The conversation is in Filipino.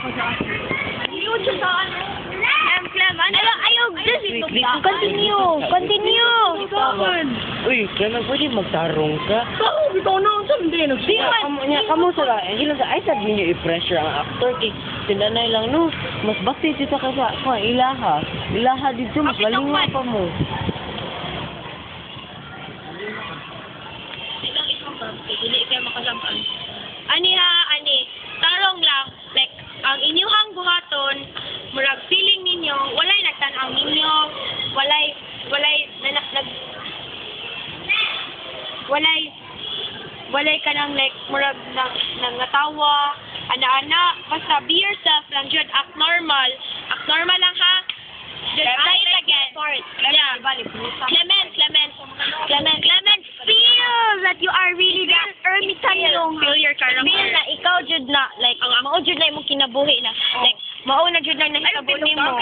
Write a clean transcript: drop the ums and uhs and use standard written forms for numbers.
ako sa akin. Yun siya sa ano. Ayaw, just continue. Uy, kailan pwede magtarong ka? Saan? Ikaw na ang sandi. Kamu sa hindi sa ay sabi niyo i-pressure ang actor kay sinanay lang no. Mas bakti dito ka sa ilaha. Ilaha dito mas malingaw pa mo. Ilang isang birthday, hindi kayo makasampal. Ani, tarong lang, like, ang inyong buhaton, murag feeling ninyo, walay nagtanaw ninyo, walay ka nang like, murag nangatawa, ana-ana, basta be yourself lang, Jud, act normal lang ha, Jud, say it again, yeah, Clement, feel that you are really that ermitan yung, feel na ikaw, Jud, na, like, mao Jud na imong kinabuhi na, like, mao na Jud lang nahitabo nimo.